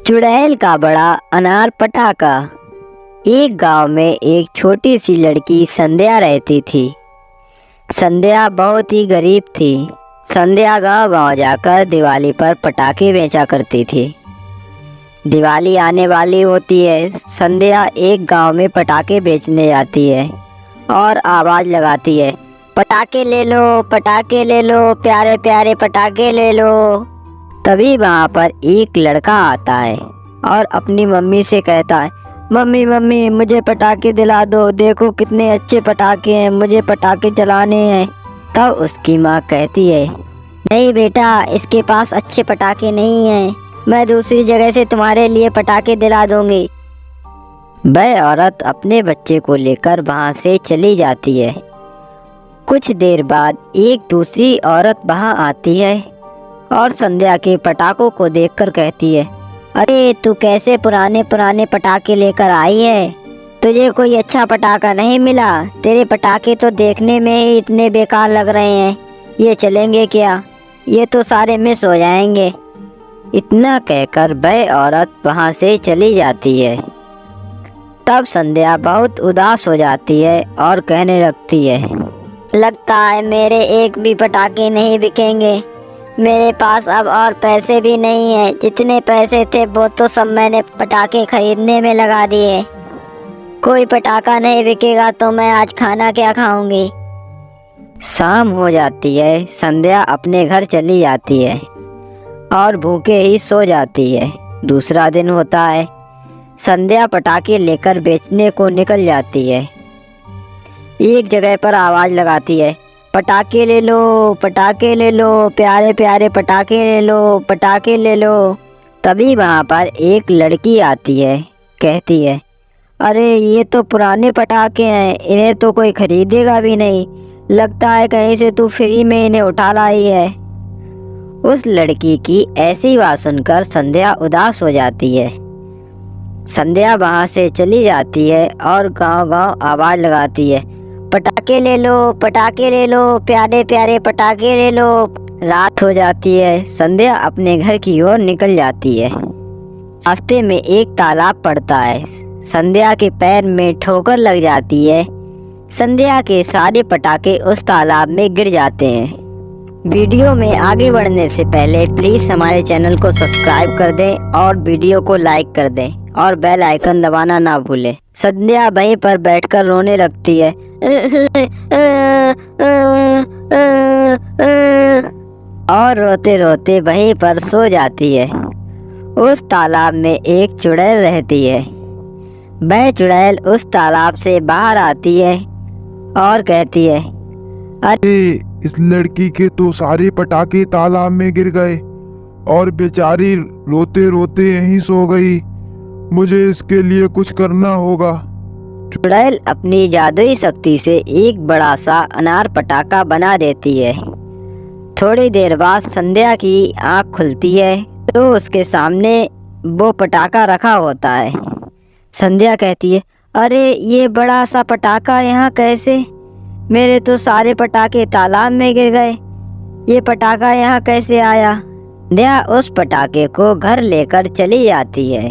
चुड़ैल का बड़ा अनार पटाखा। एक गांव में एक छोटी सी लड़की संध्या रहती थी। संध्या बहुत ही गरीब थी। संध्या गांव गांव जाकर दिवाली पर पटाखे बेचा करती थी। दिवाली आने वाली होती है। संध्या एक गांव में पटाखे बेचने जाती है और आवाज़ लगाती है, पटाखे ले लो, पटाखे ले लो, प्यारे प्यारे पटाखे ले लो। तभी वहाँ पर एक लड़का आता है और अपनी मम्मी से कहता है, मम्मी मम्मी मुझे पटाखे दिला दो, देखो कितने अच्छे पटाखे हैं, मुझे पटाखे चलाने हैं। तब उसकी माँ कहती है, नहीं बेटा, इसके पास अच्छे पटाखे नहीं हैं, मैं दूसरी जगह से तुम्हारे लिए पटाखे दिला दूंगी। वह औरत अपने बच्चे को लेकर वहाँ से चली जाती है। कुछ देर बाद एक दूसरी औरत वहाँ आती है और संध्या के पटाखों को देखकर कहती है, अरे तू कैसे पुराने पुराने पटाखे लेकर आई है, तुझे कोई अच्छा पटाखा नहीं मिला? तेरे पटाखे तो देखने में ही इतने बेकार लग रहे हैं, ये चलेंगे क्या? ये तो सारे मिस हो जाएंगे। इतना कहकर वह औरत वहाँ से चली जाती है। तब संध्या बहुत उदास हो जाती है और कहने लगती है, लगता है मेरे एक भी पटाखे नहीं बिकेंगे, मेरे पास अब और पैसे भी नहीं है, जितने पैसे थे वो तो सब मैंने पटाखे खरीदने में लगा दिए। कोई पटाखा नहीं बिकेगा तो मैं आज खाना क्या खाऊंगी। शाम हो जाती है। संध्या अपने घर चली जाती है और भूखे ही सो जाती है। दूसरा दिन होता है। संध्या पटाखे लेकर बेचने को निकल जाती है। एक जगह पर आवाज़ लगाती है, पटाखे ले लो, पटाखे ले लो, प्यारे प्यारे पटाखे ले लो, पटाखे ले लो। तभी वहाँ पर एक लड़की आती है। कहती है, अरे ये तो पुराने पटाखे हैं, इन्हें तो कोई खरीदेगा भी नहीं, लगता है कहीं से तू फ्री में इन्हें उठा लाई है। उस लड़की की ऐसी बात सुनकर संध्या उदास हो जाती है। संध्या वहाँ से चली जाती है और गांव गांव आवाज़ लगाती है, पटाखे ले लो, पटाखे ले लो, प्यारे प्यारे पटाखे ले लो। रात हो जाती है। संध्या अपने घर की ओर निकल जाती है। रास्ते में एक तालाब पड़ता है। संध्या के पैर में ठोकर लग जाती है। संध्या के सारे पटाखे उस तालाब में गिर जाते हैं। वीडियो में आगे बढ़ने से पहले प्लीज़ हमारे चैनल को सब्सक्राइब कर दें और वीडियो को लाइक कर दें और बेल आइकन दबाना ना भूलें। संध्या वहीं पर बैठकर रोने लगती है और रोते रोते वहीं पर सो जाती है। उस तालाब में एक चुड़ैल रहती है। वह चुड़ैल उस तालाब से बाहर आती है और कहती है, अरे इस लड़की के तो सारे पटाखे तालाब में गिर गए और बेचारी रोते रोते यहीं सो गई, मुझे इसके लिए कुछ करना होगा। चुड़ैल अपनी जादुई शक्ति से एक बड़ा सा अनार पटाखा बना देती है। थोड़ी देर बाद संध्या की आँख खुलती है तो उसके सामने वो पटाखा रखा होता है। संध्या कहती है, अरे ये बड़ा सा पटाखा यहाँ कैसे? मेरे तो सारे पटाखे तालाब में गिर गए, ये पटाखा यहाँ कैसे आया? संध्या उस पटाखे को घर लेकर चली जाती है।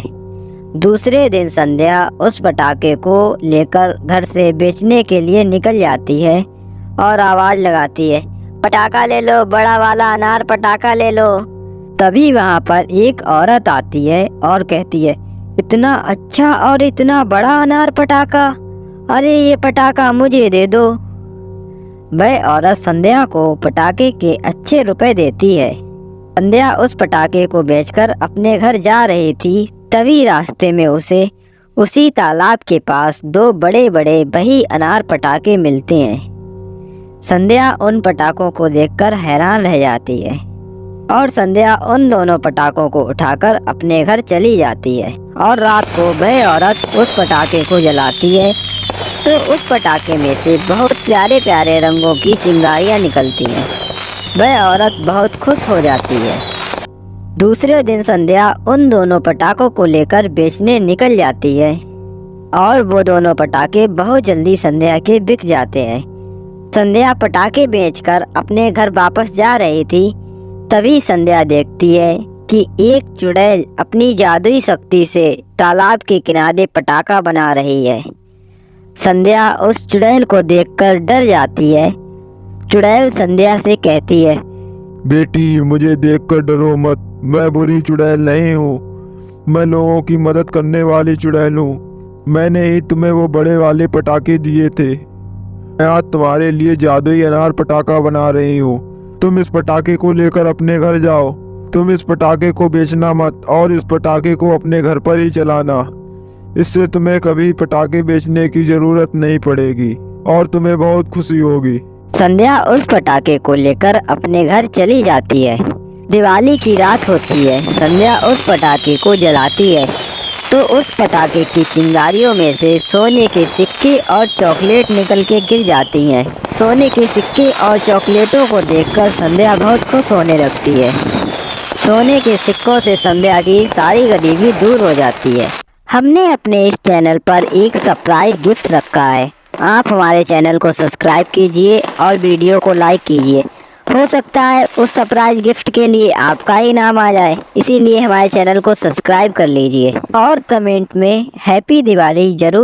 दूसरे दिन संध्या उस पटाखे को लेकर घर से बेचने के लिए निकल जाती है और आवाज़ लगाती है, पटाखा ले लो, बड़ा वाला अनार पटाखा ले लो। तभी वहाँ पर एक औरत आती है और कहती है, इतना अच्छा और इतना बड़ा अनार पटाखा, अरे ये पटाखा मुझे दे दो। वह औरत संध्या को पटाखे के अच्छे रुपए देती है। संध्या उस पटाखे को बेचकर अपने घर जा रही थी। तभी रास्ते में उसे उसी तालाब के पास दो बड़े बड़े वही अनार पटाखे मिलते हैं। संध्या उन पटाखों को देखकर हैरान रह जाती है और संध्या उन दोनों पटाखों को उठाकर अपने घर चली जाती है। और रात को वह औरत उस पटाखे को जलाती है तो उस पटाखे में से बहुत प्यारे प्यारे रंगों की चिंगारियाँ निकलती हैं। वह औरत बहुत खुश हो जाती है। दूसरे दिन संध्या उन दोनों पटाखों को लेकर बेचने निकल जाती है और वो दोनों पटाखे बहुत जल्दी संध्या के बिक जाते हैं। संध्या पटाखे बेचकर अपने घर वापस जा रही थी। तभी संध्या देखती है कि एक चुड़ैल अपनी जादुई शक्ति से तालाब के किनारे पटाखा बना रही है। संध्या उस चुड़ैल को देखकर डर जाती है। चुड़ैल संध्या से कहती है, बेटी मुझे देखकर डरो मत, मैं बुरी चुड़ैल नहीं हूँ, मैं लोगों की मदद करने वाली चुड़ैल हूँ। मैंने ही तुम्हें वो बड़े वाले पटाखे दिए थे। मैं आज तुम्हारे लिए जादुई अनार पटाखा बना रही हूँ। तुम इस पटाखे को लेकर अपने घर जाओ। तुम इस पटाखे को बेचना मत और इस पटाखे को अपने घर पर ही चलाना। इससे तुम्हें कभी पटाखे बेचने की जरूरत नहीं पड़ेगी और तुम्हें बहुत खुशी होगी। संध्या उस पटाखे को लेकर अपने घर चली जाती है। दिवाली की रात होती है। संध्या उस पटाखे को जलाती है तो उस पटाखे की चिंगारियों में से सोने के सिक्के और चॉकलेट निकल के गिर जाती हैं। सोने के सिक्के और चॉकलेटों को देखकर संध्या बहुत खुश होने लगती है। सोने के सिक्कों से संध्या की सारी गरीबी दूर हो जाती है। हमने अपने इस चैनल पर एक सरप्राइज गिफ्ट रखा है। आप हमारे चैनल को सब्सक्राइब कीजिए और वीडियो को लाइक कीजिए। हो सकता है उस सरप्राइज गिफ्ट के लिए आपका ही नाम आ जाए, इसीलिए हमारे चैनल को सब्सक्राइब कर लीजिए और कमेंट में हैप्पी दिवाली जरूर